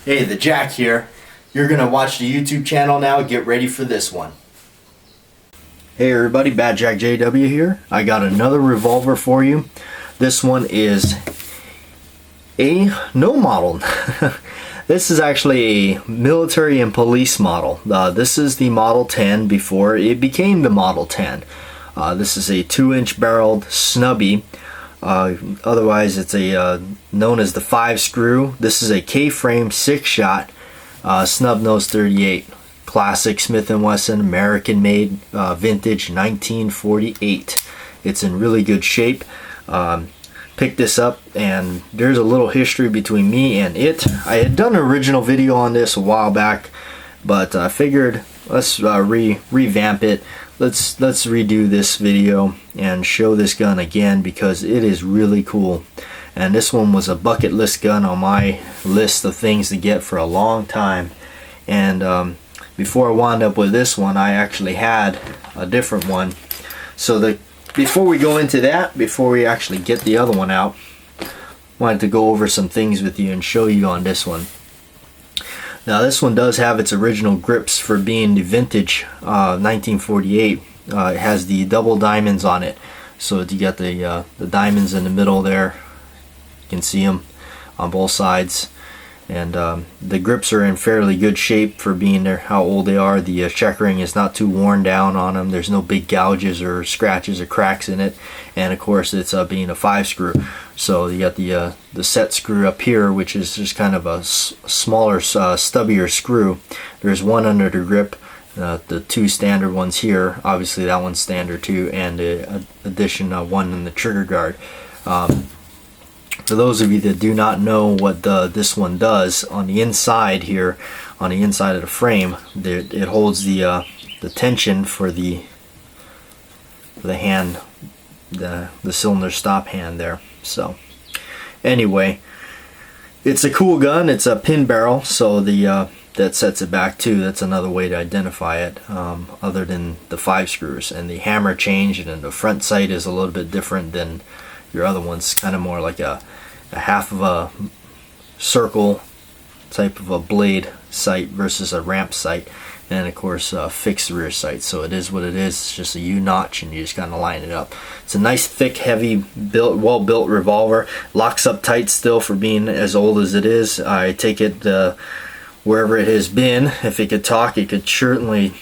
Hey, the Jack here. You're gonna watch the YouTube channel now. Get ready for this one. Hey everybody, Bad Jack JW here. I got another revolver for you. This one is a no model. This is actually a military and police model. This is the Model 10 before it became the Model 10. This is a 2-inch barreled snubby. Otherwise it's a known as the 5 screw. This is a K-frame 6-shot snub nose 38, classic Smith & Wesson, American made, vintage 1948. It's in really good shape. Picked this up and there's a little history between me and it. I had done an original video on this a while back, but I figured let's revamp it. Let's redo this video and show this gun again because it is really cool. And this one was a bucket list gun on my list of things to get for a long time. And before I wound up with this one, I actually had a different one. So before we go into that, before we actually get the other one out, I wanted to go over some things with you and show you on this one. Now this one does have its original grips for being the vintage 1948. It has the double diamonds on it, so you got the diamonds in the middle there. You can see them on both sides, and the grips are in fairly good shape for being there how old they are. The checkering is not too worn down on them. There's no big gouges or scratches or cracks in it, and of course it's being a 5 screw. So you got the set screw up here, which is just kind of a smaller, stubbier screw. There's one under the grip, the 2 standard ones here. Obviously that one's standard too, and addition one in the trigger guard. For those of you that do not know what this one does, on the inside here, on the inside of the frame, it holds the tension for the hand, the cylinder stop hand there. So anyway, it's a cool gun. It's a pin barrel, so that sets it back too. That's another way to identify it, other than the 5 screws. And the hammer changed, and the front sight is a little bit different than your other ones. Kind of more like a half of a circle type of a blade sight versus a ramp sight, and of course fixed rear sight. So it is what it is. It's just a U-notch, and you just kind of line it up. It's a nice thick, heavy, well-built revolver. Locks up tight still for being as old as it is. I take it wherever it has been. If it could talk, it could certainly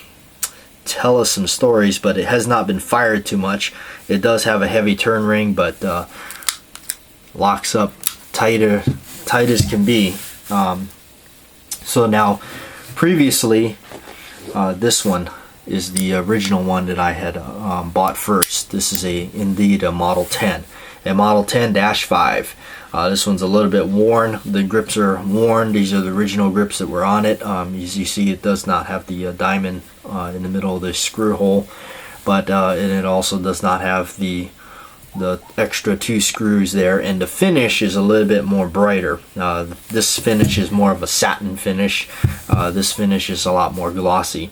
tell us some stories, but it has not been fired too much. It does have a heavy turn ring, but locks up tight as can be. So now previously, this one is the original one that I had bought first. This is indeed a Model 10, a Model 10-5. This one's a little bit worn. The grips are worn. These are the original grips that were on it. As you see, it does not have the diamond in the middle of the screw hole, but and it also does not have the extra 2 screws there, and the finish is a little bit more brighter. This finish is more of a satin finish. This finish is a lot more glossy.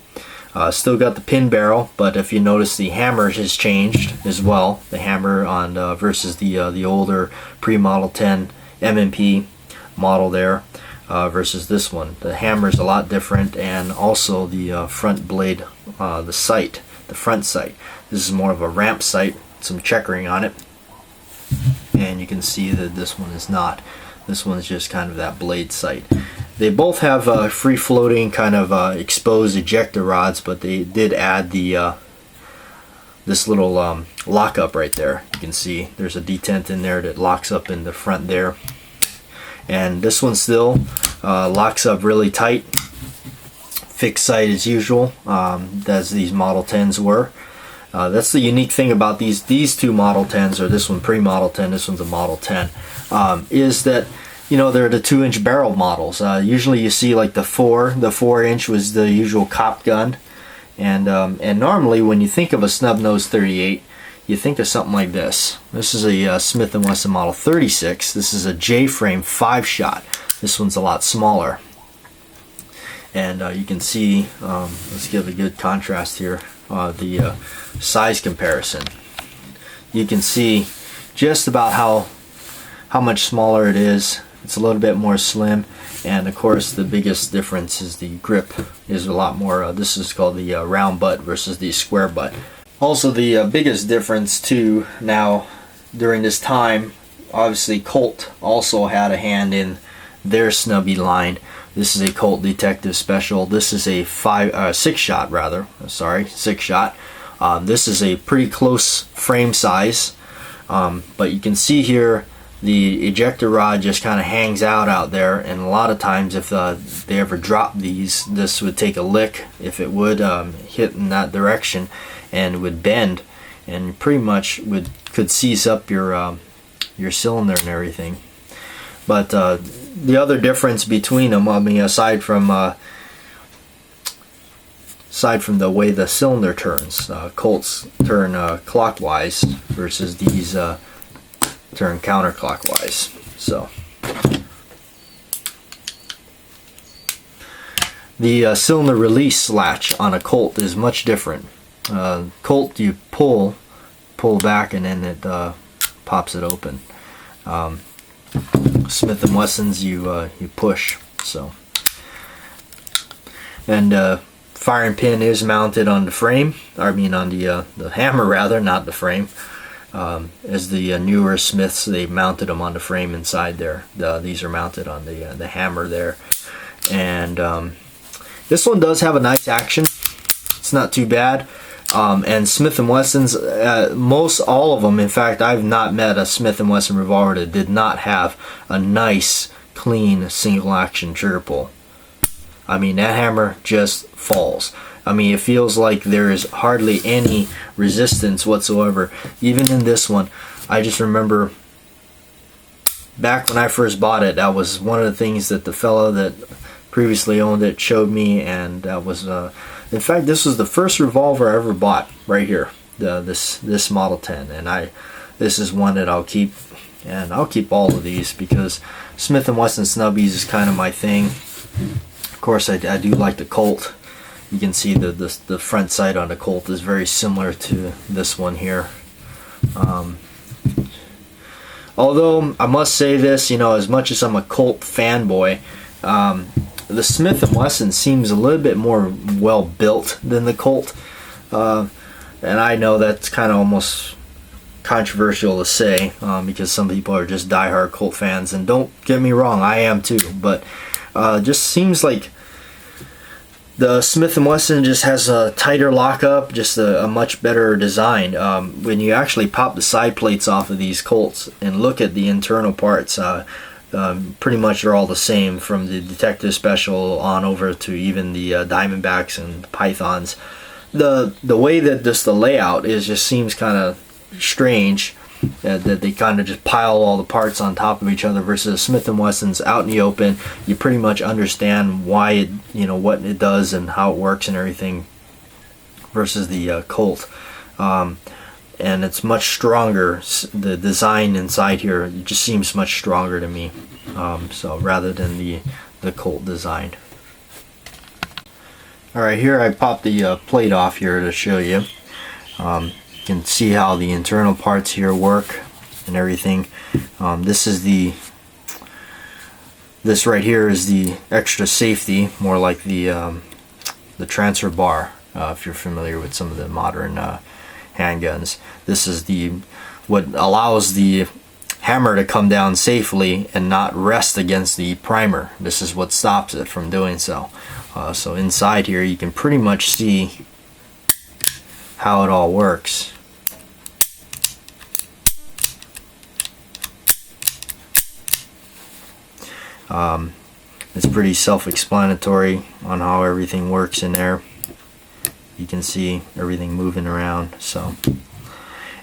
Still got the pin barrel, but if you notice, the hammer has changed as well. The hammer on versus the older pre-Model 10 M&P model there versus this one. The hammer is a lot different, and also the front blade, the sight, the front sight. This is more of a ramp sight. Some checkering on it, and you can see that this one is not. This one's just kind of that blade sight. They both have free-floating kind of exposed ejector rods, but they did add the this little lockup right there. You can see there's a detent in there that locks up in the front there, and this one still locks up really tight. Fixed sight as usual, as these Model 10s were. That's the unique thing about these 2 Model 10s, or this one pre-Model 10, this one's a Model 10, is that, you know, they're the 2-inch barrel models. Usually you see like the 4-inch was the usual cop gun, and normally when you think of a snub nose 38, you think of something like this. This is a Smith & Wesson Model 36. This is a J-frame 5-shot. This one's a lot smaller, and you can see, let's give a good contrast here. The size comparison. You can see just about how much smaller it is It's a little bit more slim, and of course the biggest difference is the grip is a lot more. This is called the round butt versus the square butt. Also, the biggest difference too now during this time, obviously Colt also had a hand in their snubby line. This is a Colt Detective Special. This is a 6-shot rather. Sorry, 6-shot. This is a pretty close frame size, but you can see here the ejector rod just kind of hangs out there, and a lot of times if they ever drop these, this would take a lick if it would hit in that direction, and would bend, and pretty much could seize up your cylinder and everything. But the other difference between them, I mean, aside from the way the cylinder turns, Colts turn clockwise versus these turn counterclockwise. So the cylinder release latch on a Colt is much different. Colt, you pull back and then it pops it open. Smith & Wessons, you push. So, and firing pin is mounted on the frame. I mean on the hammer rather, not the frame. As the newer Smiths, they mounted them on the frame inside there. These are mounted on the hammer there. And this one does have a nice action. It's not too bad. And Smith & Wessons, most all of them, in fact, I've not met a Smith & Wesson revolver that did not have a nice, clean, single action trigger pull. I mean, that hammer just falls. I mean, it feels like there is hardly any resistance whatsoever. Even in this one, I just remember back when I first bought it, that was one of the things that the fellow that previously owned it showed me, and that was in fact, this was the first revolver I ever bought right here, this Model 10, and this is one that I'll keep, and I'll keep all of these because Smith & Wesson snubbies is kind of my thing. Of course, I do like the Colt. You can see the front sight on the Colt is very similar to this one here. Although I must say this, you know, as much as I'm a Colt fanboy, the Smith & Wesson seems a little bit more well built than the Colt, and I know that's kind of almost controversial to say because some people are just diehard Colt fans, and don't get me wrong, I am too, but just seems like the Smith & Wesson just has a tighter lockup, just a much better design. When you actually pop the side plates off of these Colts and look at the internal parts, pretty much they're all the same, from the Detective Special on over to even the Diamondbacks and Pythons. The way that the layout is just seems kind of strange, that they kind of just pile all the parts on top of each other, versus Smith & Wesson's out in the open. You pretty much understand why it, you know, what it does and how it works and everything, versus the Colt. And it's much stronger. The design inside here, it just seems much stronger to me. So rather than the Colt design. Alright, here I popped the plate off here to show you. You can see how the internal parts here work and everything. This right here is the extra safety, more like the transfer bar, if you're familiar with some of the modern handguns. This is what allows the hammer to come down safely and not rest against the primer. This is what stops it from doing so. So inside here you can pretty much see how it all works. It's pretty self-explanatory on how everything works in there. You can see everything moving around. So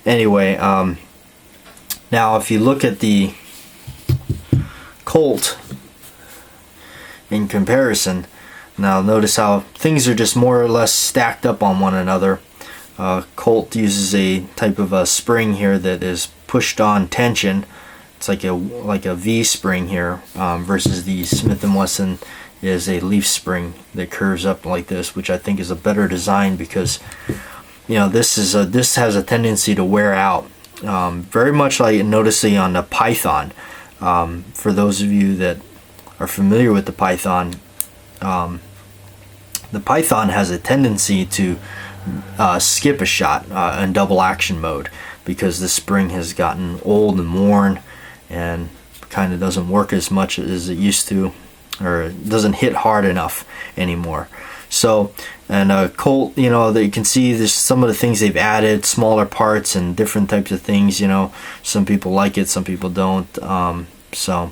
anyway, now if you look at the Colt in comparison, now notice how things are just more or less stacked up on one another. Colt uses a type of a spring here that is pushed on tension. It's like a V spring here, versus the Smith & Wesson is a leaf spring that curves up like this, which I think is a better design because, you know, this has a tendency to wear out, very much like noticing on the Python. For those of you that are familiar with the Python has a tendency to skip a shot in double action mode because the spring has gotten old and worn and kind of doesn't work as much as it used to, or it doesn't hit hard enough anymore. So, and Colt, you know, that you can see there's some of the things they've added, smaller parts and different types of things, you know. Some people like it, some people don't. So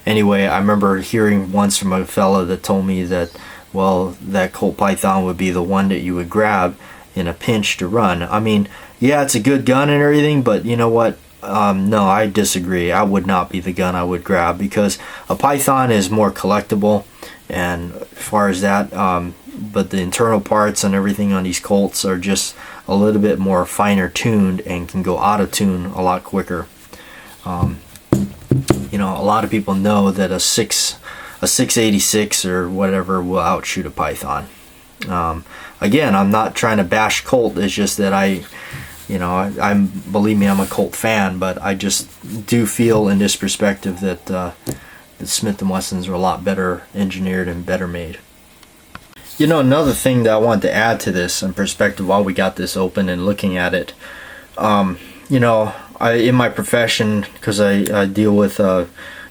anyway, I remember hearing once from a fellow that told me that, well, that Colt Python would be the one that you would grab in a pinch to run. I mean, yeah, it's a good gun and everything, but you know what? No, I disagree. I would not be the gun I would grab, because a Python is more collectible, and as far as that, but the internal parts and everything on these Colts are just a little bit more finer tuned and can go out of tune a lot quicker. You know, a lot of people know that a 686 or whatever will outshoot a Python. Again, I'm not trying to bash Colt. It's just that believe me, I'm a Colt fan, but I just do feel in this perspective that the Smith & Wessons are a lot better engineered and better made. You know, another thing that I wanted to add to this in perspective while we got this open and looking at it, you know, in my profession, because I deal with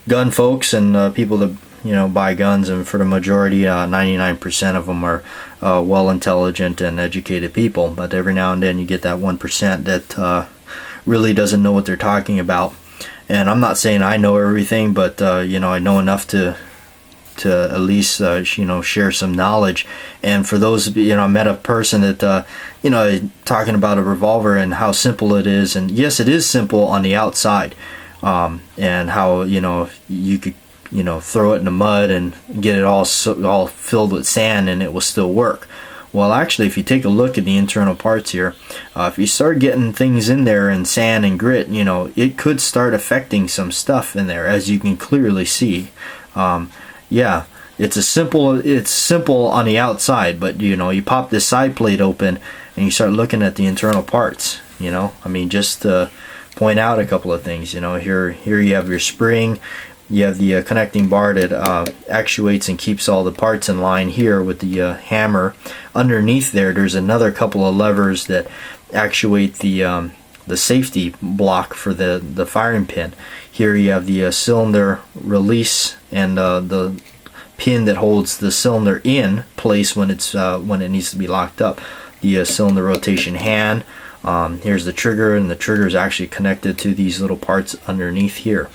gun folks and people that, you know, buy guns, and for the majority, 99% of them are well intelligent and educated people, but every now and then you get that 1% that really doesn't know what they're talking about. And I'm not saying I know everything, but you know, I know enough to at least you know, share some knowledge. And for those, you know, I met a person that you know, talking about a revolver and how simple it is, and yes, it is simple on the outside, and how, you know, you could, you know, throw it in the mud and get it all filled with sand and it will still work. Well, actually, if you take a look at the internal parts here, if you start getting things in there and sand and grit, you know, it could start affecting some stuff in there, as you can clearly see. Yeah, it's simple on the outside, but you know, you pop this side plate open and you start looking at the internal parts. You know, I mean, just to point out a couple of things. You know, here you have your spring. You have the connecting bar that actuates and keeps all the parts in line here with the hammer. Underneath there's another couple of levers that actuate the safety block for the firing pin. Here you have the cylinder release and the pin that holds the cylinder in place when it needs to be locked up. The cylinder rotation hand. Here's the trigger, and the trigger is actually connected to these little parts underneath here.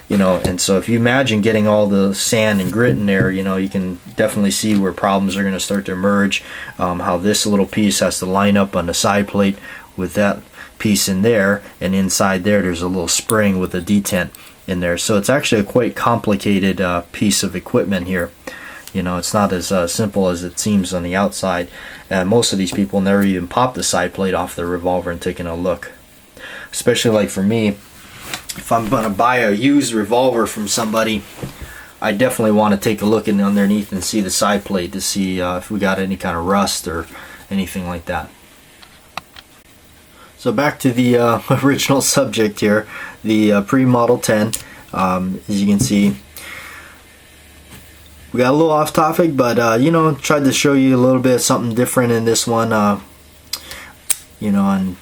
You know, and so if you imagine getting all the sand and grit in there, you know, you can definitely see where problems are going to start to emerge. How this little piece has to line up on the side plate with that piece in there, and inside there's a little spring with a detent in there. So it's actually a quite complicated piece of equipment here. You know, it's not as simple as it seems on the outside. Most of these people never even pop the side plate off their revolver and taking a look. Especially like for me, if I'm going to buy a used revolver from somebody, I definitely want to take a look in underneath and see the side plate to see if we got any kind of rust or anything like that. So back to the original subject here, the pre-Model 10. As you can see, we got a little off topic, but you know, tried to show you a little bit of something different in this one. You know, and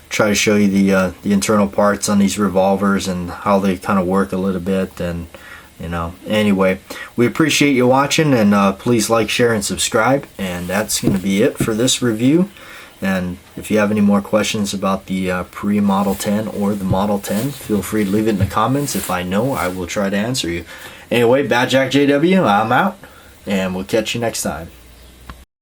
try to show you the internal parts on these revolvers and how they kind of work a little bit. And you know, anyway, we appreciate you watching, and please like, share, and subscribe. And that's going to be it for this review. And if you have any more questions about the pre-Model 10 or the Model 10, feel free to leave it in the comments. If I know, I will try to answer you. Anyway, Bad Jack JW, I'm out, and we'll catch you next time.